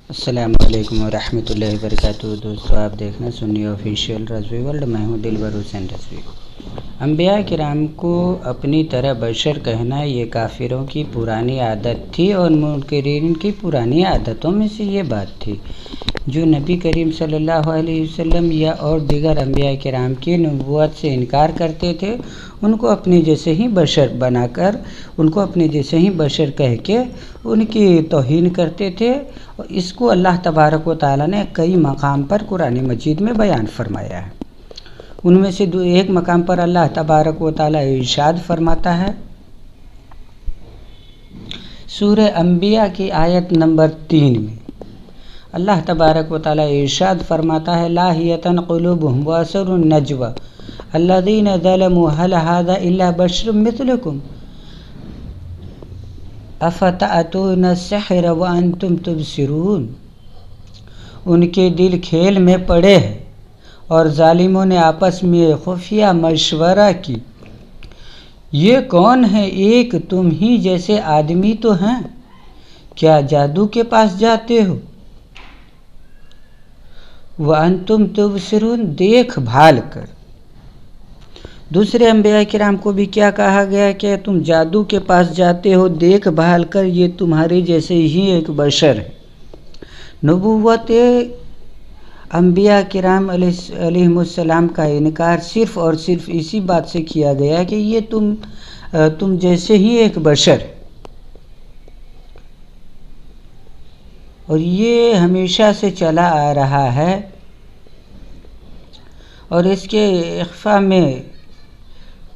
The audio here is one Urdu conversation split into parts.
السلام علیکم ورحمۃ اللہ وبرکاتہ۔ دوستو، آپ دیکھنا سنی آفیشیل رضوی ورلڈ، میں ہوں دلبر حسین رضوی۔ انبیاء کرام کو اپنی طرح بشر کہنا یہ کافروں کی پرانی عادت تھی اور منکرین کی پرانی عادتوں میں سے یہ بات تھی۔ جو نبی کریم صلی اللہ علیہ وسلم یا اور دیگر انبیاء کرام کی نبوت سے انکار کرتے تھے، ان کو اپنے جیسے ہی بشر بنا کر، ان کو اپنے جیسے ہی بشر کہہ کے ان کی توہین کرتے تھے۔ اس کو اللہ تبارک و تعالیٰ نے کئی مقام پر قرآن مجید میں بیان فرمایا ہے۔ ان میں سے ایک مقام پر اللہ تبارک و تعالیٰ ارشاد فرماتا ہے، سورہ انبیاء کی آیت نمبر 3 میں اللہ تبارک و تعالیٰ ارشاد فرماتا ہے، لاہیۃ قلوبہم واسر النجوى الذین ظلموا هل هذا الا بشر مثلکم افتأتون السحر وانتم تبصرون۔ ان کے دل کھیل میں پڑے ہیں اور ظالموں نے آپس میں خفیہ مشورہ کی، یہ کون ہے؟ ایک تم ہی جیسے آدمی تو ہیں، کیا جادو کے پاس جاتے ہو؟ وَأَنْتُمْ تُبْصِرُونَ، دیکھ بھال کر۔ دوسرے انبیاء کرام کو بھی کیا کہا گیا کہ تم جادو کے پاس جاتے ہو دیکھ بھال کر، یہ تمہارے جیسے ہی ایک بشر ہے۔ نبوت انبیاء کرام علیہ السلام کا انکار صرف اور صرف اسی بات سے کیا گیا کہ یہ تم جیسے ہی ایک بشر ہے، اور یہ ہمیشہ سے چلا آ رہا ہے، اور اس کے اخفاء میں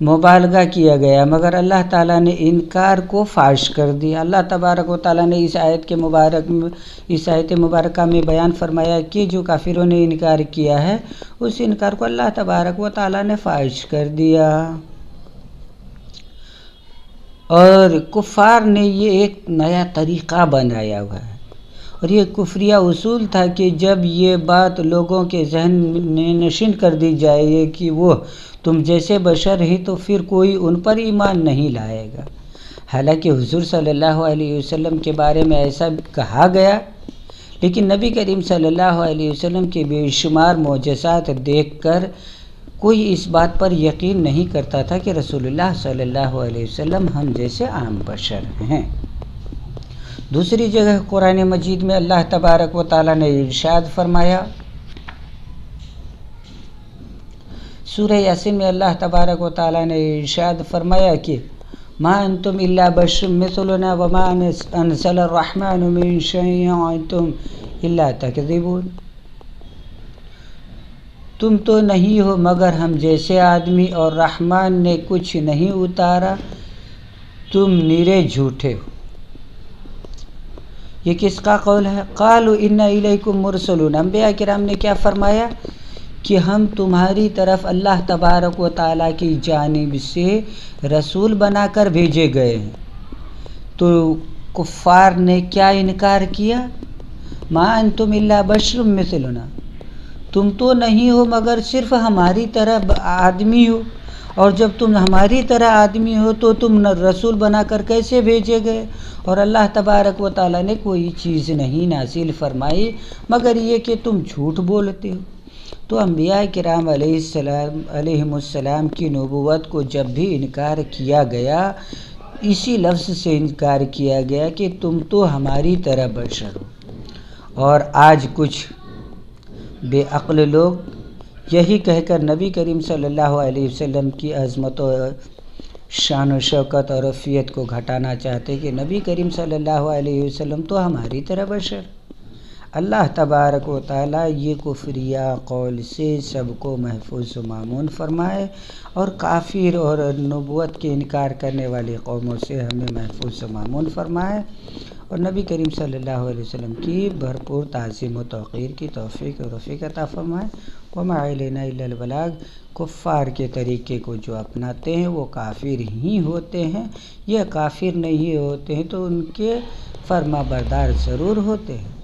مبالغہ کیا گیا، مگر اللہ تعالیٰ نے انکار کو فاش کر دیا۔ اللہ تبارک و تعالیٰ نے اس آیت مبارکہ میں بیان فرمایا کہ جو کافروں نے انکار کیا ہے، اس انکار کو اللہ تبارک و تعالیٰ نے فاش کر دیا، اور کفار نے یہ ایک نیا طریقہ بنایا ہوا ہے، اور یہ کفریہ اصول تھا کہ جب یہ بات لوگوں کے ذہن میں نشین کر دی جائے کہ وہ تم جیسے بشر ہی، تو پھر کوئی ان پر ایمان نہیں لائے گا۔ حالانکہ حضور صلی اللہ علیہ وسلم کے بارے میں ایسا کہا گیا، لیکن نبی کریم صلی اللہ علیہ وسلم کے بے شمار معجزات دیکھ کر کوئی اس بات پر یقین نہیں کرتا تھا کہ رسول اللہ صلی اللہ علیہ وسلم ہم جیسے عام بشر ہیں۔ دوسری جگہ قرآن مجید میں اللہ تبارک و تعالیٰ نے ارشاد فرمایا، سورہ یاسین میں اللہ تبارک و تعالیٰ نے ارشاد فرمایا کہ ما انتم الا بشر مثلنا وما انزل الرحمن من شیء انتم الا تکذبون۔ تم تو نہیں ہو مگر ہم جیسے آدمی، اور رحمان نے کچھ نہیں اتارا، تم نرے جھوٹے ہو۔ یہ کس کا قول ہے؟ قالوا انا الیکم مرسلون۔ انبیاء کرام نے کیا فرمایا کہ ہم تمہاری طرف اللہ تبارک و تعالیٰ کی جانب سے رسول بنا کر بھیجے گئے ہیں۔ تو کفار نے کیا انکار کیا؟ ما انتم الا بشر مثلنا، تم تو نہیں ہو مگر صرف ہماری طرح آدمی ہو، اور جب تم ہماری طرح آدمی ہو تو تم رسول بنا کر کیسے بھیجے گئے؟ اور اللہ تبارک و تعالیٰ نے کوئی چیز نہیں نازل فرمائی مگر یہ کہ تم جھوٹ بولتے ہو۔ تو انبیاء کرام علیہ السلام کی نبوت کو جب بھی انکار کیا گیا، اسی لفظ سے انکار کیا گیا کہ تم تو ہماری طرح بشر ہو۔ اور آج کچھ بے عقل لوگ یہی کہہ کر نبی کریم صلی اللہ علیہ وسلم کی عظمت و شان و شوکت اور رفیت کو گھٹانا چاہتے کہ نبی کریم صلی اللہ علیہ وسلم تو ہماری طرح بشر۔ اللہ تبارک و تعالیٰ یہ کفریہ قول سے سب کو محفوظ و مامون فرمائے، اور کافر اور نبوت کے انکار کرنے والی قوموں سے ہمیں محفوظ و مامون فرمائے، اور نبی کریم صلی اللہ علیہ وسلم کی بھرپور تعظیم و توقیر کی توفیق و رفیق عطا فرمائے۔ وما علینا الا البلاغ۔ کفار کے طریقے کو جو اپناتے ہیں وہ کافر ہی ہوتے ہیں، یہ کافر نہیں ہوتے ہیں تو ان کے فرما بردار ضرور ہوتے ہیں۔